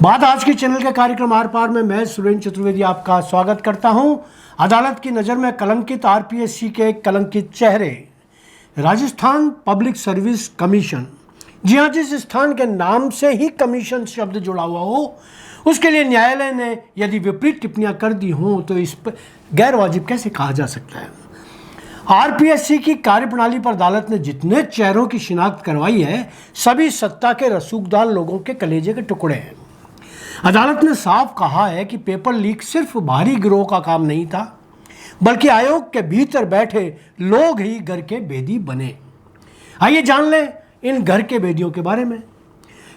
बात आज के चैनल के कार्यक्रम आर पार में मैं सुरेंद्र चतुर्वेदी आपका स्वागत करता हूं। अदालत की नज़र में कलंकित आरपीएससी के कलंकित चेहरे, राजस्थान पब्लिक सर्विस कमीशन। जी हां, जिस स्थान के नाम से ही कमीशन शब्द जुड़ा हुआ हो, उसके लिए न्यायालय ने यदि विपरीत टिप्पणियां कर दी हों तो इस पर गैर वाजिब कैसे कहा जा सकता है। आरपीएससी की कार्यप्रणाली पर अदालत ने जितने चेहरों की शिनाख्त करवाई है, सभी सत्ता के रसूखदार लोगों के कलेजे के टुकड़े हैं। अदालत ने साफ कहा है कि पेपर लीक सिर्फ बाहरी गिरोह का काम नहीं था, बल्कि आयोग के भीतर बैठे लोग ही घर के भेदी बने। आइए जान लें इन घर के भेदियों के बारे में।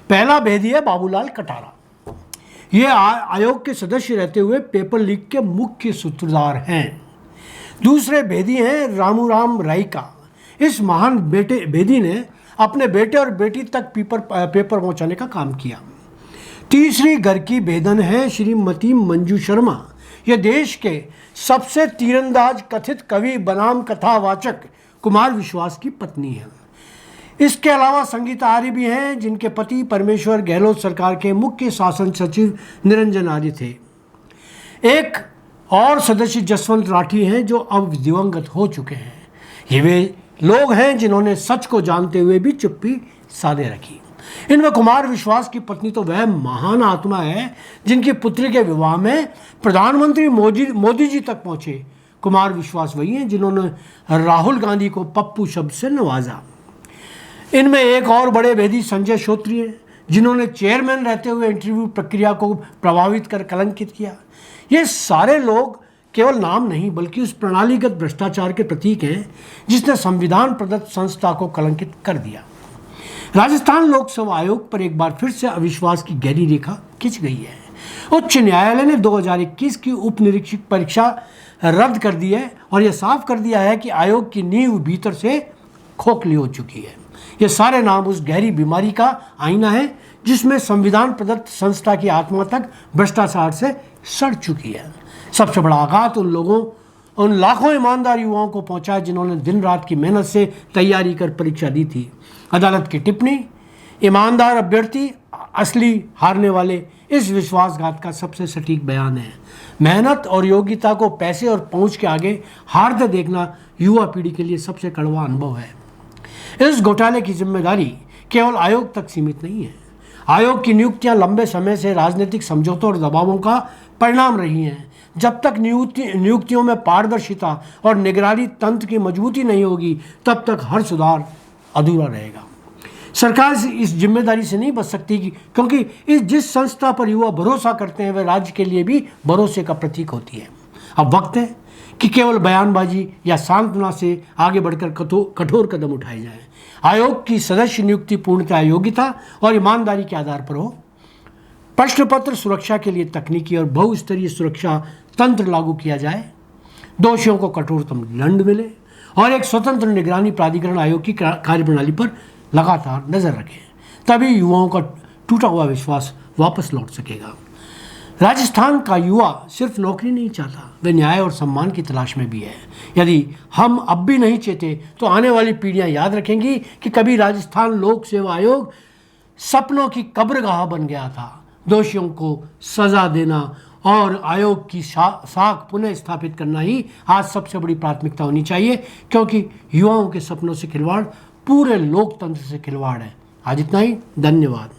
पहला भेदी है बाबूलाल कटारा। ये आयोग के सदस्य रहते हुए पेपर लीक के मुख्य सूत्रधार हैं। दूसरे भेदी हैं रामूराम राइका। इस महान भेदी ने अपने बेटे और बेटी तक पेपर पहुंचाने का काम किया। तीसरी घर की भेदन है श्रीमती मंजू शर्मा। यह देश के सबसे तीरंदाज कथित कवि बनाम कथावाचक कुमार विश्वास की पत्नी है। इसके अलावा संगीता आर्य भी हैं, जिनके पति परमेश्वर गहलोत सरकार के मुख्य शासन सचिव निरंजन आर्य थे। एक और सदस्य जसवंत राठी हैं, जो अब दिवंगत हो चुके हैं। ये वे लोग हैं जिन्होंने सच को जानते हुए भी चुप्पी साधे रखी। इनमें कुमार विश्वास की पत्नी तो वह महान आत्मा है जिनकी पुत्री के विवाह में प्रधानमंत्री मोदी जी तक पहुंचे। कुमार विश्वास वही हैं जिन्होंने राहुल गांधी को पप्पू शब्द से नवाजा। इनमें एक और बड़े भेदी संजय श्रोत्री हैं, जिन्होंने चेयरमैन रहते हुए इंटरव्यू प्रक्रिया को प्रभावित कर कलंकित किया। ये सारे लोग केवल नाम नहीं बल्कि उस प्रणालीगत भ्रष्टाचार के प्रतीक हैं जिसने संविधान प्रदत्त संस्था को कलंकित कर दिया। राजस्थान लोकसेवा आयोग पर एक बार फिर से अविश्वास की गहरी रेखा खिंच गई है। उच्च न्यायालय ने 2021 की उप निरीक्षक परीक्षा रद्द कर दी है और यह साफ कर दिया है कि आयोग की नींव भीतर से खोखली हो चुकी है। ये सारे नाम उस गहरी बीमारी का आईना है जिसमें संविधान प्रदत्त संस्था की आत्मा तक भ्रष्टाचार से सड़ चुकी है। सबसे बड़ा आघात उन लाखों ईमानदार युवाओं को पहुंचा जिन्होंने दिन रात की मेहनत से तैयारी कर परीक्षा दी थी। अदालत की टिप्पणी, ईमानदार अभ्यर्थी असली हारने वाले, इस विश्वासघात का सबसे सटीक बयान है। मेहनत और योग्यता को पैसे और पहुंच के आगे हारते देखना युवा पीढ़ी के लिए सबसे कड़वा अनुभव है। इस घोटाले की जिम्मेदारी केवल आयोग तक सीमित नहीं है। आयोग की नियुक्तियां लंबे समय से राजनीतिक समझौतों और दबावों का परिणाम रही हैं। जब तक नियुक्तियों में पारदर्शिता और निगरानी तंत्र की मजबूती नहीं होगी, तब तक हर सुधार अधूरा रहेगा। सरकार इस जिम्मेदारी से नहीं बच सकती क्योंकि जिस संस्था पर युवा भरोसा करते हैं वह राज्य के लिए भी भरोसे का प्रतीक होती है। अब वक्त है कि केवल बयानबाजी या सांत्वना से आगे बढ़कर कठोर कदम उठाए जाएं। आयोग की सदस्य नियुक्ति पूर्णतः योग्यता और ईमानदारी के आधार पर हो। प्रश्न पत्र सुरक्षा के लिए तकनीकी और बहुस्तरीय सुरक्षा तंत्र लागू किया जाए। दोषियों को कठोरतम दंड मिले और एक स्वतंत्र निगरानी प्राधिकरण आयोग की कार्यप्रणाली पर लगातार नजर रखे। तभी युवाओं का टूटा हुआ विश्वास वापस लौट सकेगा। राजस्थान का युवा सिर्फ नौकरी नहीं चाहता, वह न्याय और सम्मान की तलाश में भी है। यदि हम अब भी नहीं चेते तो आने वाली पीढ़ियां याद रखेंगी कि कभी राजस्थान लोक सेवा आयोग सपनों की कब्रगाह बन गया था। दोषियों को सजा देना और आयोग की साख पुनः स्थापित करना ही आज सबसे बड़ी प्राथमिकता होनी चाहिए, क्योंकि युवाओं के सपनों से खिलवाड़ पूरे लोकतंत्र से खिलवाड़ है। आज इतना ही, धन्यवाद।